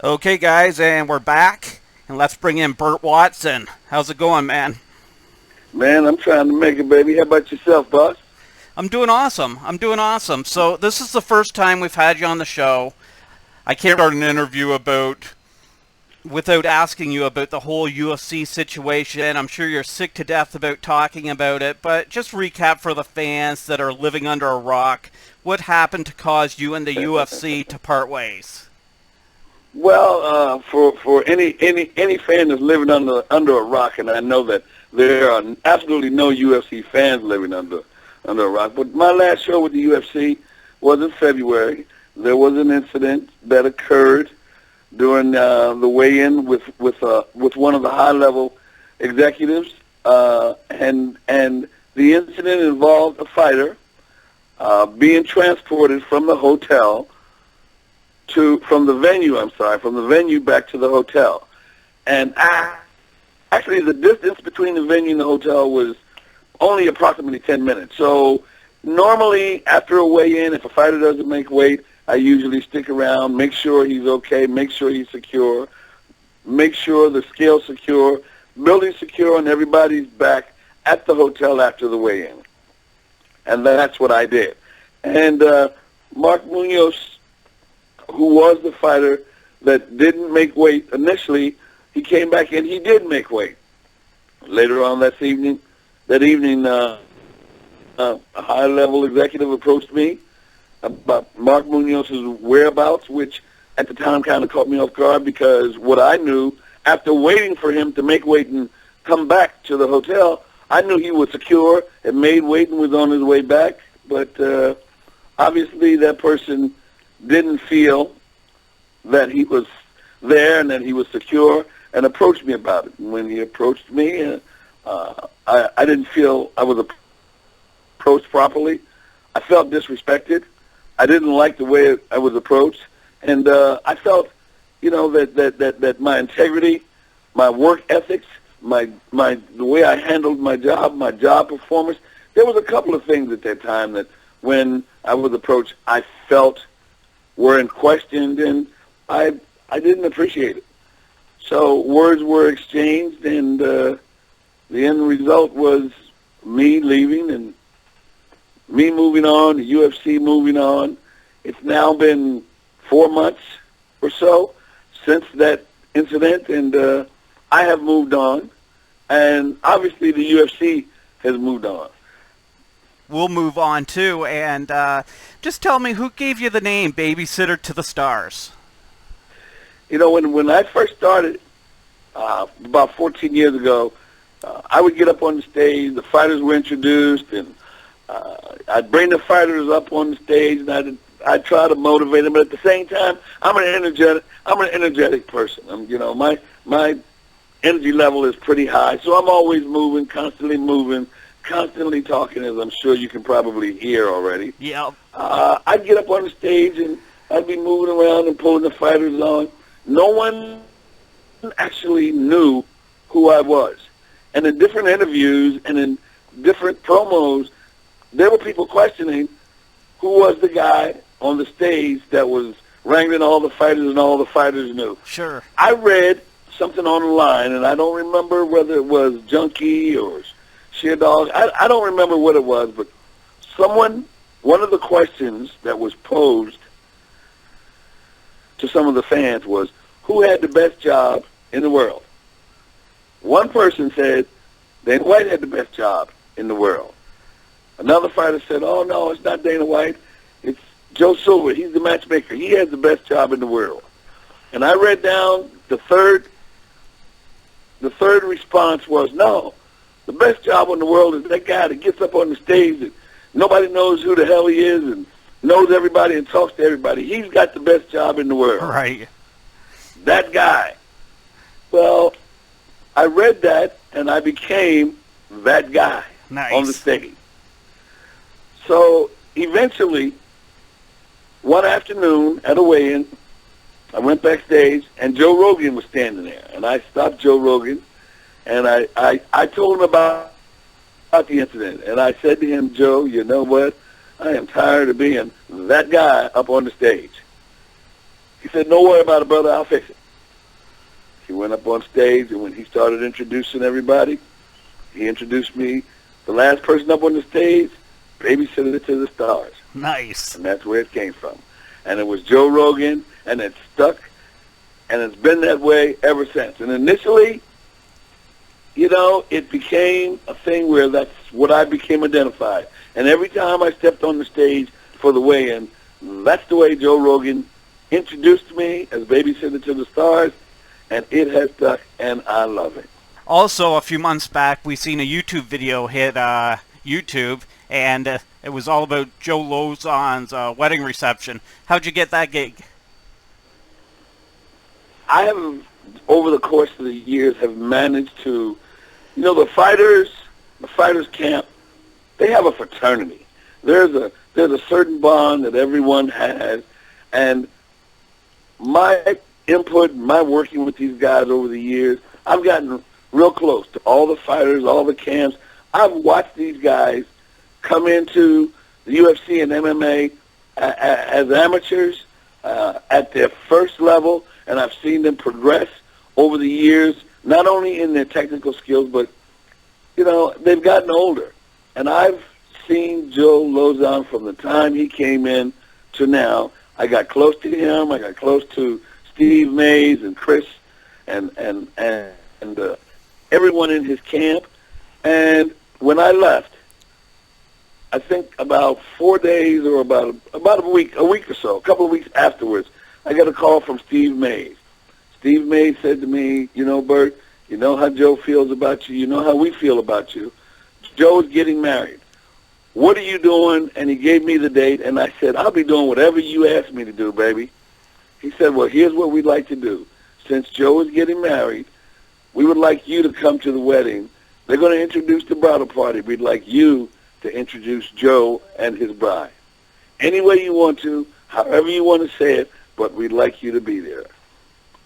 Okay, guys, and we're back, and let's bring in Burt Watson. How's it going, man? Man, I'm trying to make it, baby. How about yourself, boss? I'm doing awesome. I'm doing awesome. So this is the first time we've had you on the show. I can't start an interview about without asking you about the whole UFC situation. I'm sure you're sick to death about talking about it, but just recap for the fans that are living under a rock. What happened to cause you and the UFC to part ways? Well, for any fan that's living under a rock, and I know that there are absolutely no UFC fans living under a rock. But my last show with the UFC was in February. There was an incident that occurred during the weigh-in with one of the high-level executives, and the incident involved a fighter being transported from the hotel from the venue back to the hotel. And actually the distance between the venue and the hotel was only approximately 10 minutes. So normally after a weigh-in, if a fighter doesn't make weight, I usually stick around, make sure he's okay, make sure he's secure, make sure the scale's secure, building secure, and everybody's back at the hotel after the weigh-in. And that's what I did. And Mark Munoz, who was the fighter that didn't make weight initially, he came back and he did make weight. Later on that evening, a high-level executive approached me about Mark Munoz's whereabouts, which at the time kind of caught me off guard because what I knew, after waiting for him to make weight and come back to the hotel, I knew he was secure and made weight and was on his way back. But obviously that person didn't feel that he was there and that he was secure and approached me about it. And when he approached me, I didn't feel I was approached properly. I felt disrespected. I didn't like the way I was approached. And I felt, that my integrity, my work ethics, the way I handled my job performance, there was a couple of things at that time that when I was approached, I felt were in question, and I didn't appreciate it. So words were exchanged, and the end result was me leaving and me moving on, the UFC moving on. It's now been 4 months or so since that incident, and I have moved on, and obviously the UFC has moved on. We'll move on too, and just tell me who gave you the name Babysitter to the Stars. When I first started about 14 years ago, I would get up on the stage. The fighters were introduced, and I'd bring the fighters up on the stage, and I'd try to motivate them. But at the same time, I'm an energetic person. My energy level is pretty high, so I'm always moving, constantly talking, as I'm sure you can probably hear already. Yeah. I'd get up on the stage, and I'd be moving around and pulling the fighters on. No one actually knew who I was. And in different interviews and in different promos, there were people questioning who was the guy on the stage that was wrangling all the fighters and all the fighters knew. Sure. I read something on the line, and I don't remember whether it was Junkie or Sheer Dog. I don't remember what it was, but one of the questions that was posed to some of the fans was, who had the best job in the world? One person said Dana White had the best job in the world. Another fighter said, oh, no, it's not Dana White. It's Joe Silver. He's the matchmaker. He has the best job in the world. And I read down the third response was, no, the best job in the world is that guy that gets up on the stage and nobody knows who the hell he is and knows everybody and talks to everybody. He's got the best job in the world. Right. That guy. Well, I read that, and I became that guy. Nice. On the stage. So eventually, one afternoon at a weigh-in, I went backstage, and Joe Rogan was standing there. And I stopped Joe Rogan, and I told him about the incident. And I said to him, Joe, you know what? I am tired of being that guy up on the stage. He said, "Don't worry about it, brother. I'll fix it." He went up on stage, and when he started introducing everybody, he introduced me, the last person up on the stage, Babysitter to the Stars. Nice. And that's where it came from. And it was Joe Rogan, and it stuck, and it's been that way ever since. And initially, you know, it became a thing where that's what I became identified. And every time I stepped on the stage for the weigh-in, that's the way Joe Rogan introduced me as Babysitter to the Stars, and it has stuck, and I love it. Also, a few months back, we seen a YouTube video hit YouTube, and it was all about Joe Lauzon's wedding reception. How'd you get that gig? I have, over the course of the years, have managed to, you know, the fighters camp, they have a fraternity. There's a certain bond that everyone has, and my input, my working with these guys over the years, I've gotten real close to all the fighters, all the camps. I've watched these guys come into the UFC and MMA as amateurs at their first level, and I've seen them progress over the years, not only in their technical skills, but, you know, they've gotten older. And I've seen Joe Lauzon from the time he came in to now. I got close to him. I got close to Steve Mays and Chris and everyone in his camp. And when I left, I think about 4 days or about a week or so, a couple of weeks afterwards, I got a call from Steve Mays. Steve Mays said to me, "You know, Burt, you know how Joe feels about you. You know how we feel about you. Joe's getting married. What are you doing?" And he gave me the date, and I said, "I'll be doing whatever you ask me to do, baby." He said, "Well, here's what we'd like to do. Since Joe is getting married, we would like you to come to the wedding. They're going to introduce the bridal party. We'd like you to introduce Joe and his bride. Any way you want to, however you want to say it, but we'd like you to be there."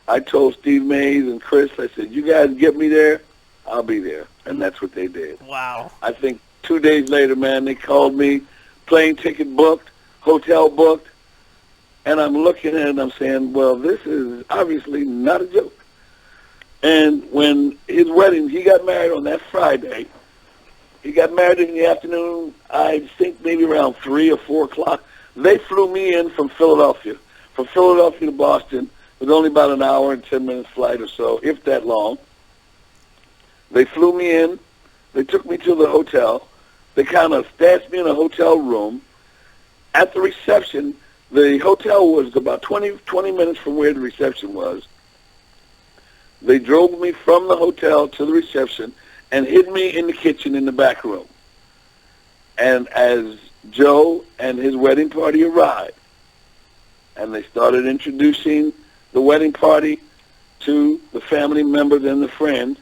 I told Steve Mays and Chris, I said, "You guys get me there, I'll be there." And that's what they did. Wow. I think 2 days later, man, they called me, plane ticket booked, hotel booked, and I'm looking at it and I'm saying, well, this is obviously not a joke. And when his wedding, he got married on that Friday. He got married in the afternoon, I think maybe around 3 or 4 o'clock. They flew me in from Philadelphia to Boston. It was only about an hour and 10 minutes flight or so, if that long. They flew me in. They took me to the hotel. They kind of stashed me in a hotel room. At the reception, the hotel was about 20 minutes from where the reception was. They drove me from the hotel to the reception and hid me in the kitchen in the back room. And as Joe and his wedding party arrived, and they started introducing the wedding party to the family members and the friends,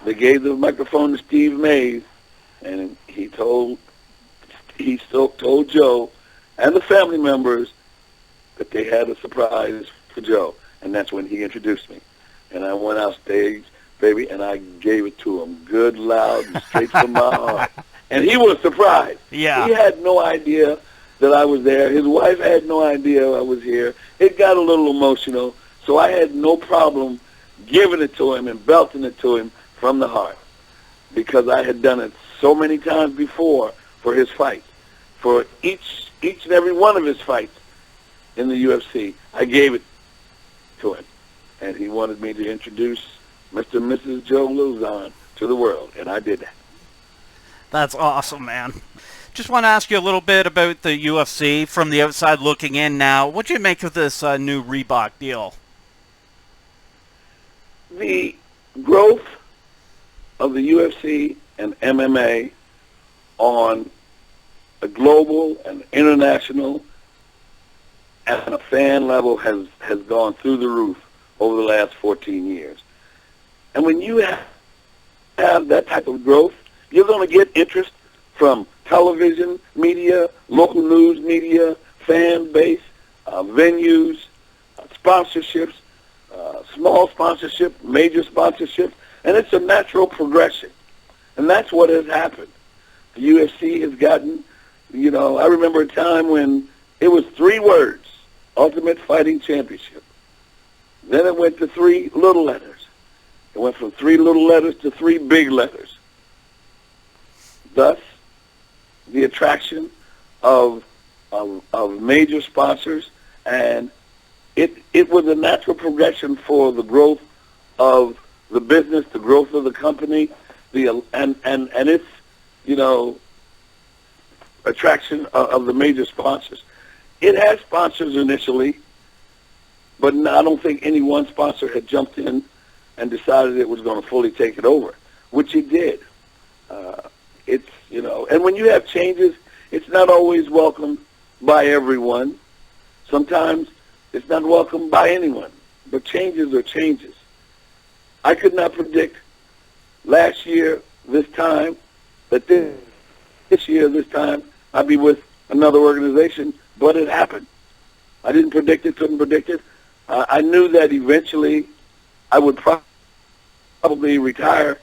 they gave the microphone to Steve Mays, and he told Joe and the family members that they had a surprise for Joe, and that's when he introduced me. And I went out stage, baby, and I gave it to him good, loud, and straight from my heart. And he was surprised. Yeah. He had no idea that I was there. His wife had no idea I was here. It got a little emotional, so I had no problem giving it to him and belting it to him from the heart, because I had done it so many times before for his fights. For each and every one of his fights in the UFC, I gave it to him. And he wanted me to introduce Mr. and Mrs. Joe Lauzon to the world, and I did that. That's awesome, man. Just want to ask you a little bit about the UFC from the outside looking in now. What do you make of this new Reebok deal? The growth of the UFC and MMA on a global and international and a fan level has gone through the roof over the last 14 years. And when you have that type of growth, you're going to get interest from television, media, local news media, fan base, venues, sponsorships, small sponsorship, major sponsorship, and it's a natural progression. And that's what has happened. The UFC has gotten, I remember a time when it was 3 words Ultimate Fighting Championship. Then it went to 3 little letters. It went from 3 little letters to 3 big letters. Thus, the attraction of major sponsors, and it was a natural progression for the growth of the business, the growth of the company, and its, you know, attraction of the major sponsors. It had sponsors initially, but I don't think any one sponsor had jumped in and decided it was going to fully take it over, which it did. It's, you know, and when you have changes, it's not always welcomed by everyone. Sometimes it's not welcomed by anyone, but changes are changes. I could not predict last year, this time, that this year, this time, I'd be with another organization, but it happened. I didn't predict it, couldn't predict it. I knew that eventually I would probably retire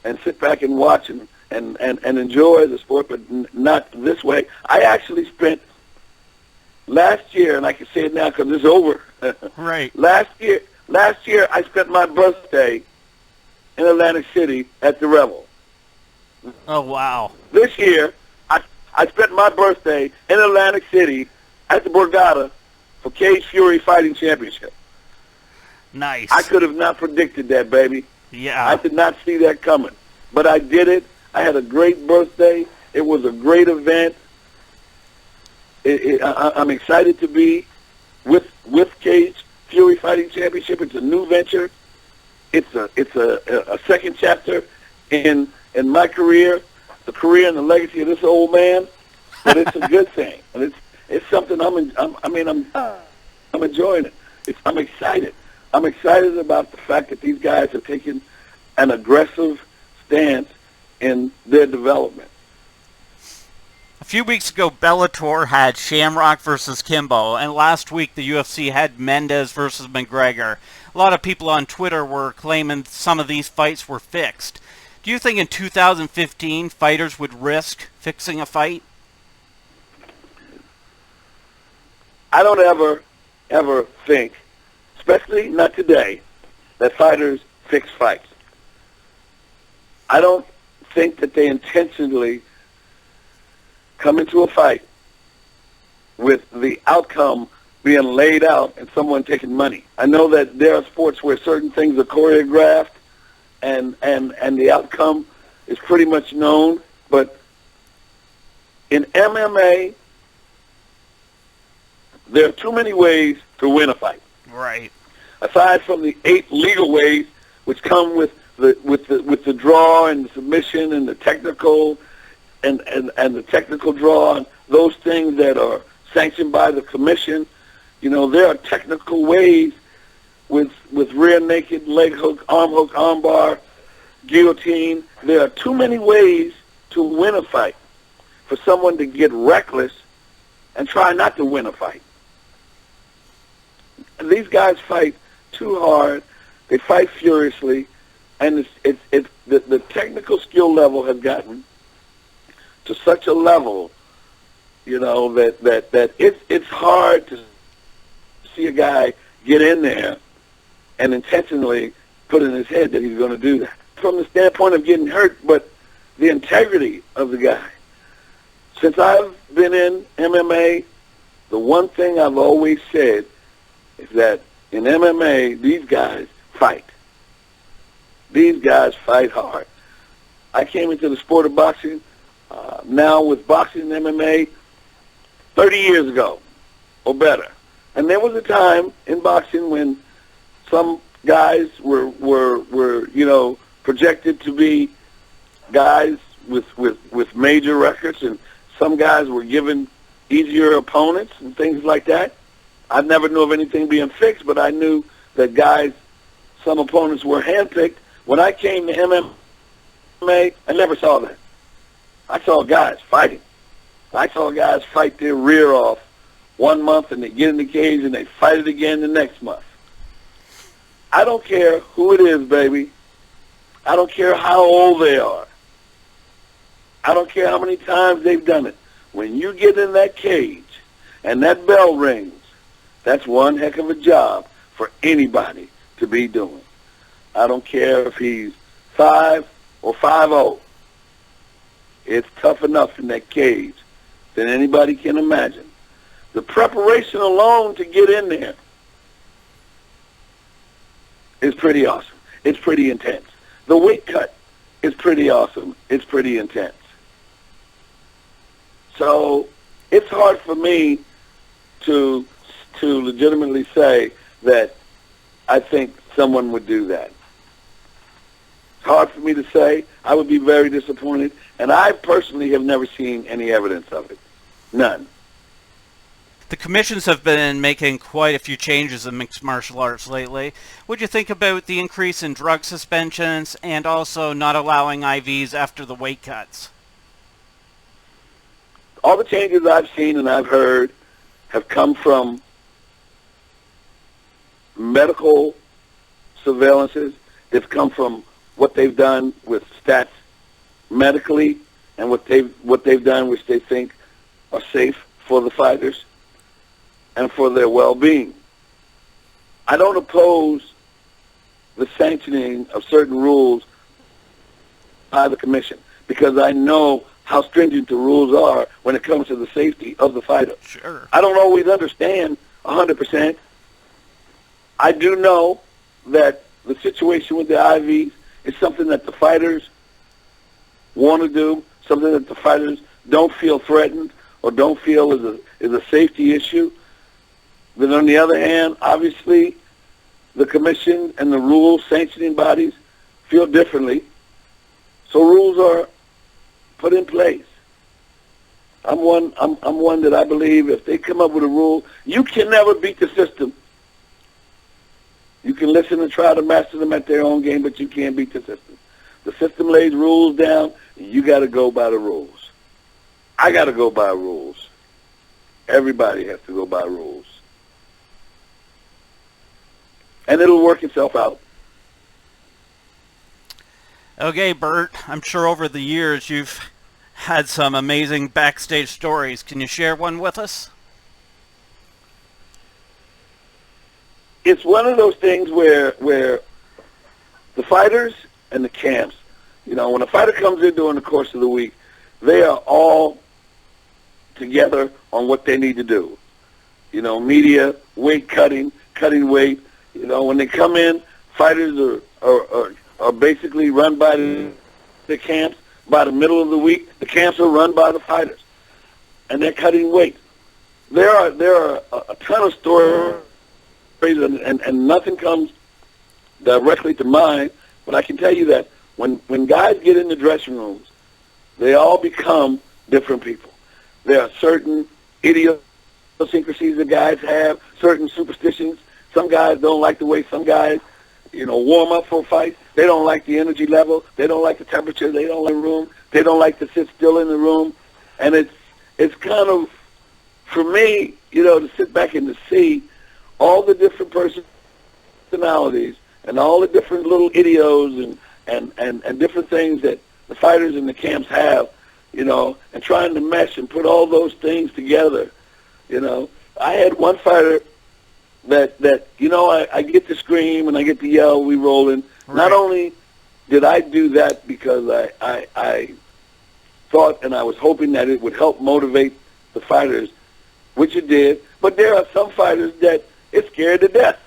and sit back and watch and enjoy the sport, but not this way. I actually spent last year, and I can say it now because it's over. Right. Last year I spent my birthday in Atlantic City at the Revel. Oh, wow. This year, I spent my birthday in Atlantic City at the Borgata for Cage Fury Fighting Championship. Nice. I could have not predicted that, baby. Yeah. I did not see that coming. But I did it. I had a great birthday. It was a great event. I'm excited to be with Cage Fury Fighting Championship. It's a new venture. It's a second chapter in my career, the career and the legacy of this old man. But it's a good thing, and it's something I'm enjoying it. I'm excited. I'm excited about the fact that these guys have taken an aggressive stance in their development. A few weeks ago, Bellator had Shamrock versus Kimbo, and last week the UFC had Mendes versus McGregor. A lot of people on Twitter were claiming some of these fights were fixed. Do you think in 2015 fighters would risk fixing a fight? I don't ever think, especially not today, that fighters fix fights. I don't think that they intentionally come into a fight with the outcome being laid out and someone taking money. I know that there are sports where certain things are choreographed and the outcome is pretty much known, but in MMA, there are too many ways to win a fight. Right. Aside from the 8 legal ways, which come with the draw and the submission and the technical and the technical draw and those things that are sanctioned by the commission, you know, there are technical ways with rear naked, leg hook, arm bar, guillotine. There are too many ways to win a fight for someone to get reckless and try not to win a fight. And these guys fight too hard. They fight furiously, and the technical skill level has gotten to such a level, you know, that it's hard to see a guy get in there and intentionally put in his head that he's going to do that. From the standpoint of getting hurt, but the integrity of the guy. Since I've been in MMA, the one thing I've always said is that in MMA, these guys fight. These guys fight hard. I came into the sport of boxing, now with boxing and MMA, 30 years ago or better. And there was a time in boxing when some guys were you know, projected to be guys with major records, and some guys were given easier opponents and things like that. I never knew of anything being fixed, but I knew that guys, some opponents were handpicked. When I came to MMA, I never saw that. I saw guys fighting. I saw guys fight their rear off 1 month, and they get in the cage, and they fight it again the next month. I don't care who it is, baby. I don't care how old they are. I don't care how many times they've done it. When you get in that cage and that bell rings That's one heck of a job for anybody to be doing. I don't care if he's 5 or 5'0". It's tough enough in that cage than anybody can imagine. The preparation alone to get in there is pretty awesome. It's pretty intense. The weight cut is pretty awesome. It's pretty intense. So it's hard for me to legitimately say that I think someone would do that. It's hard for me to say. I would be very disappointed, and I personally have never seen any evidence of it. None. The commissions have been making quite a few changes in mixed martial arts lately. What do you think about the increase in drug suspensions and also not allowing IVs after the weight cuts? All the changes I've seen and I've heard have come from medical surveillances. They've come from what they've done with stats medically and what they've done which they think are safe for the fighters and for their well-being. I don't oppose the sanctioning of certain rules by the commission because I know how stringent the rules are when it comes to the safety of the fighter. Sure. I don't always understand 100%. I do know that the situation with the IVs is something that the fighters want to do, something that the fighters don't feel threatened or don't feel is a safety issue. But on the other hand, obviously, the commission and the rules sanctioning bodies feel differently. So rules are put in place. I'm one that I believe if they come up with a rule, you can never beat the system. You can listen and try to master them at their own game, but you can't beat the system. The system lays rules down, and you got to go by the rules. I got to go by rules. Everybody has to go by rules. And it'll work itself out. Okay, Burt, I'm sure over the years you've had some amazing backstage stories. Can you share one with us? It's one of those things where the fighters and the camps, you know, when a fighter comes in during the course of the week, they are all together on what they need to do. You know, media, weight cutting, cutting weight. You know, when they come in, fighters are basically run by the camps. By the middle of the week, the camps are run by the fighters, and they're cutting weight. There are a ton of stories, and nothing comes directly to mind, but I can tell you that when guys get in the dressing rooms, they all become different people. There are certain idiosyncrasies that guys have, certain superstitions. Some guys don't like the way some guys, you know, warm up for a fight. They don't like the energy level. They don't like the temperature. They don't like the room. They don't like to sit still in the room. And it's kind of, for me, you know, to sit back and to see all the different personalities and all the different little idios and different things that the fighters in the camps have, you know, and trying to mesh and put all those things together, you know. I had one fighter that you know, I get to scream and I get to yell, we rolling. Right. Not only did I do that because I thought and I was hoping that it would help motivate the fighters, which it did, but there are some fighters that it's scared to death.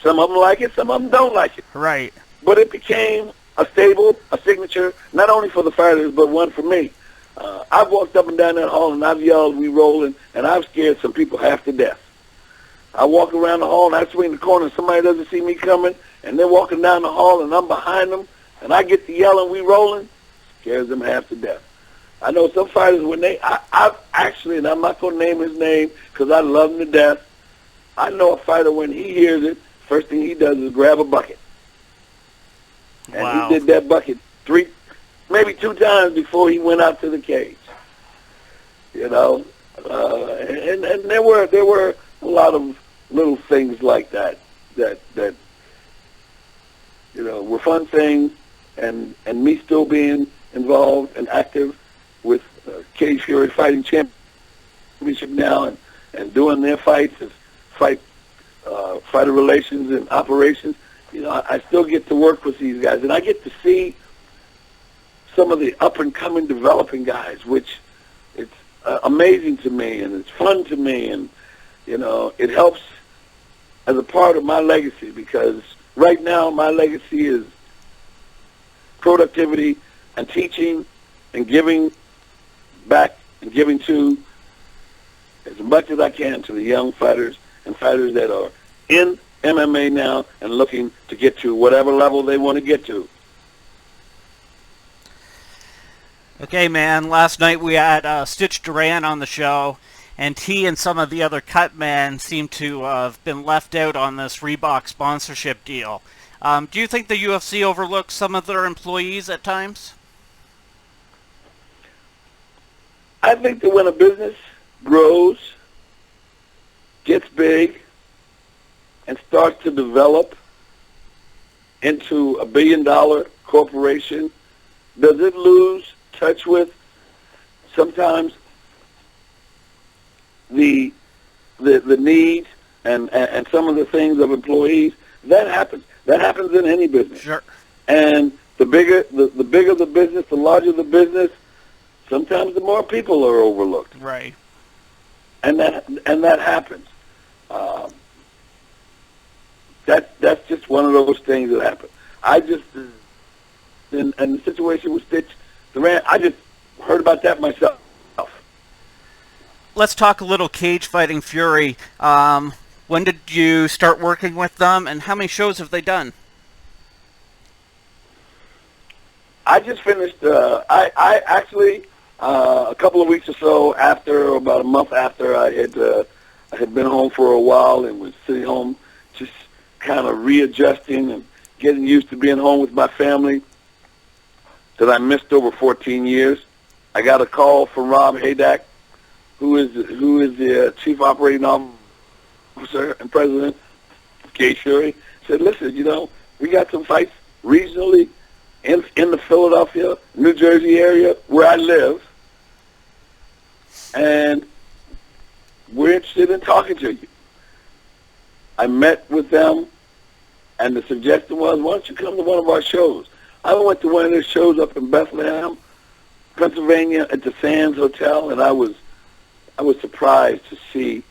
Some of them like it, some of them don't like it. Right. But it became a staple, a signature, not only for the fighters, but one for me. I've walked up and down that hall and I've yelled, we rolling, and I've scared some people half to death. I walk around the hall and I swing the corner and somebody doesn't see me coming and they're walking down the hall and I'm behind them and I get to yelling, we rolling, scares them half to death. I know some fighters when I've actually, and I'm not going to name his name because I love him to death, I know a fighter when he hears it, first thing he does is grab a bucket. And wow. He did that bucket 3, maybe 2 times before he went out to the cage. You know, and there were a lot of little things like that you know were fun things, and me still being involved and active with Cage Fury Fighting Championship now, and doing their fights, fighter relations and operations, I still get to work with these guys, and I get to see some of the up-and-coming developing guys, which it's amazing to me, and it's fun to me, and, it helps as a part of my legacy, because right now my legacy is productivity and teaching and giving back and giving to as much as I can to the young fighters and fighters that are in MMA now and looking to get to whatever level they want to get to. Okay, man, last night we had Stitch Duran on the show, and he and some of the other cut men seem to have been left out on this Reebok sponsorship deal. Do you think the UFC overlooks some of their employees at times? I think that when a business grows, gets big, and starts to develop into a billion-dollar corporation, does it lose touch with sometimes the needs and some of the things of employees? That happens. That happens in any business. Sure. And the bigger the business, the larger the business, sometimes the more people are overlooked. Right. And that happens. That's just one of those things that happen. I just in the situation with Stitch Duran, I just heard about that myself. Let's talk a little cage fighting Fury. When did you start working with them, and how many shows have they done? I just finished. I actually a couple of weeks or so after, about a month after, I had been home for a while and was sitting home, just kind of readjusting and getting used to being home with my family that I missed over 14 years. I got a call from Rob Haydack, who is the chief operating officer and president of Cage Fury. Said, listen, we got some fights regionally in the Philadelphia, New Jersey area where I live, and we're interested in talking to you. I met with them, and the suggestion was, why don't you come to one of our shows? I went to one of their shows up in Bethlehem, Pennsylvania, at the Sands Hotel, and I was surprised to see,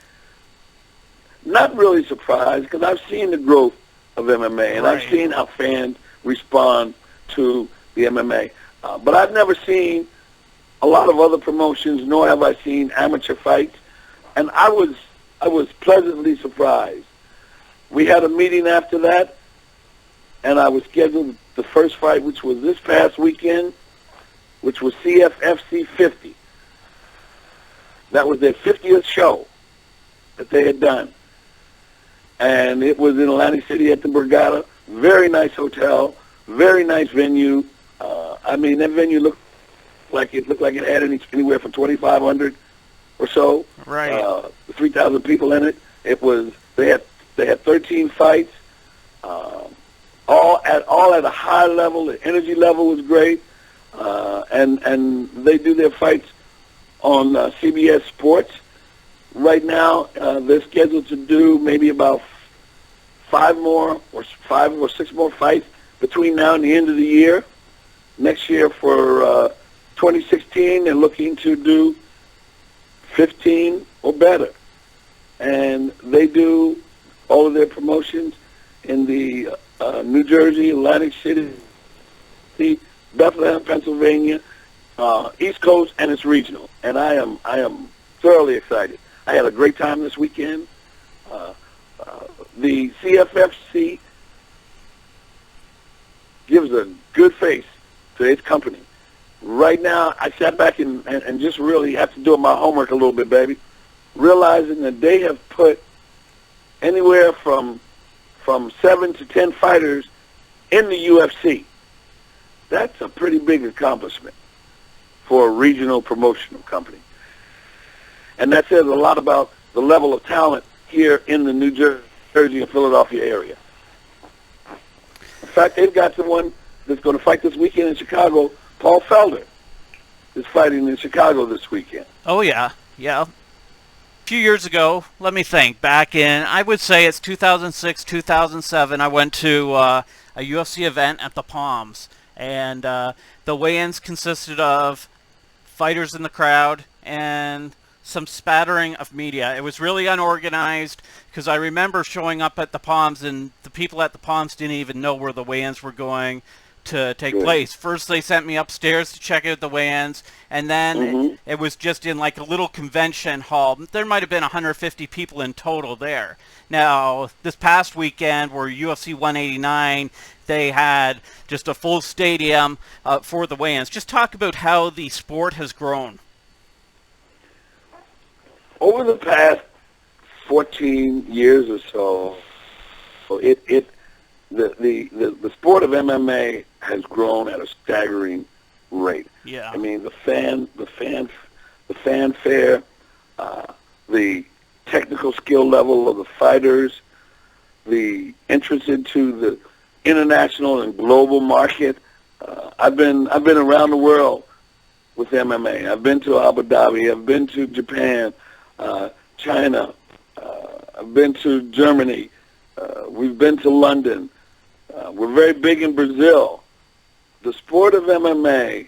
not really surprised, because I've seen the growth of MMA, and I've seen how fans respond to the MMA. But I've never seen a lot of other promotions, nor have I seen amateur fights, and I was pleasantly surprised. We had a meeting after that, and I was scheduled the first fight, which was this past weekend, which was CFFC 50. That was their 50th show that they had done. And it was in Atlantic City at the Borgata. Very nice hotel, very nice venue. That venue looked like it had anywhere from 2,500 or so. Right. 3,000 people in it. They had 13 fights, all at a high level. The energy level was great, and they do their fights on CBS Sports. Right now, they're scheduled to do maybe about 5 or 6 more fights between now and the end of the year. Next year for 2016, they're looking to do 15 or better. And they do all of their promotions in the New Jersey, Atlantic City, Bethlehem, Pennsylvania, East Coast, and it's regional. And I am thoroughly excited. I had a great time this weekend. The CFFC gives a good face to its company. Right now, I sat back and just really have to do my homework a little bit, baby, realizing that they have put anywhere from 7 to 10 fighters in the UFC. That's a pretty big accomplishment for a regional promotional company. And that says a lot about the level of talent here in the New Jersey and Philadelphia area. In fact, they've got someone that's going to fight this weekend in Chicago. Paul Felder is fighting in Chicago this weekend. Oh, yeah. Yeah. few years ago, let me think, back in, I would say it's 2006, 2007, I went to a UFC event at the Palms. And the weigh-ins consisted of fighters in the crowd and some spattering of media. It was really unorganized because I remember showing up at the Palms and the people at the Palms didn't even know where the weigh-ins were going to take place. First they sent me upstairs to check out the weigh-ins, and then it was just in like a little convention hall. There might have been 150 people in total there. Now, this past weekend where UFC 189, they had just a full stadium for the weigh-ins. Just talk about how the sport has grown. Over the past 14 years or so, the sport of MMA has grown at a staggering rate. Yeah. I mean, the fanfare, the technical skill level of the fighters, the entrance into the international and global market. I've been around the world with MMA. I've been to Abu Dhabi. I've been to Japan, China. I've been to Germany. We've been to London. We're very big in Brazil. The sport of MMA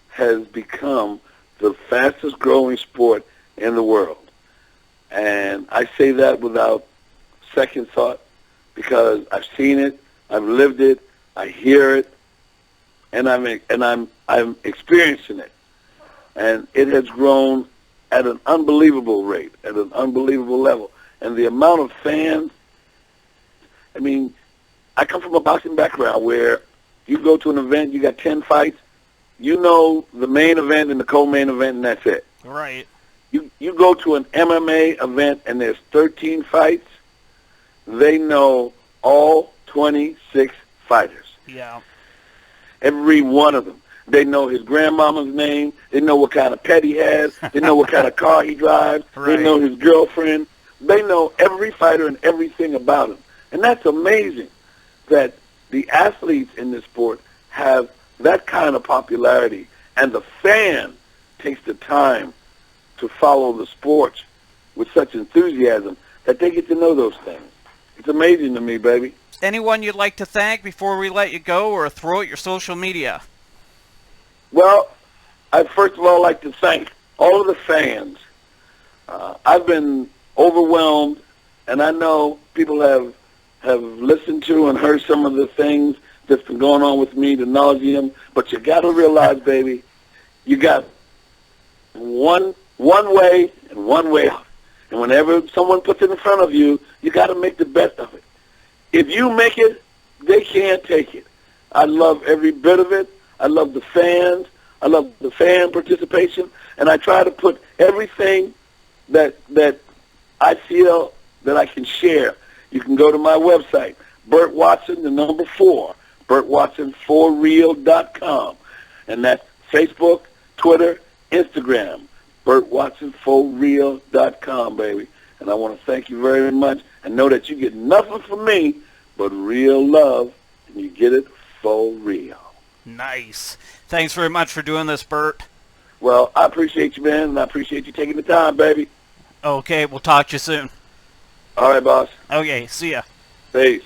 has become the fastest growing sport in the world. And I say that without second thought because I've seen it, I've lived it, I hear it, and I'm experiencing it. And it has grown at an unbelievable rate, at an unbelievable level. And the amount of fans, I mean, I come from a boxing background where you go to an event, you got 10 fights, you know the main event and the co-main event, and that's it. Right. You go to an MMA event and there's 13 fights, they know all 26 fighters. Yeah. Every one of them. They know his grandmama's name. They know what kind of pet he has. They know what kind of car he drives. Right. They know his girlfriend. They know every fighter and everything about him. And that's amazing that the athletes in this sport have that kind of popularity, and the fan takes the time to follow the sport with such enthusiasm that they get to know those things. It's amazing to me, baby. Anyone you'd like to thank before we let you go, or throw out your social media? Well, I'd first of all like to thank all of the fans. I've been overwhelmed, and I know people have listened to and heard some of the things that's been going on with me, the nauseum, but you got to realize, baby, you got one way and one way out. And whenever someone puts it in front of you, you got to make the best of it. If you make it, they can't take it. I love every bit of it. I love the fans. I love the fan participation. And I try to put everything that I feel that I can share. You can go to my website, Burt Watson, the number 4, BurtWatson4Real.com. And that's Facebook, Twitter, Instagram, BurtWatson4Real.com, baby. And I want to thank you very much and know that you get nothing from me but real love, and you get it for real. Nice. Thanks very much for doing this, Burt. Well, I appreciate you, man, and I appreciate you taking the time, baby. Okay, we'll talk to you soon. All right, boss. Okay, see ya. Peace.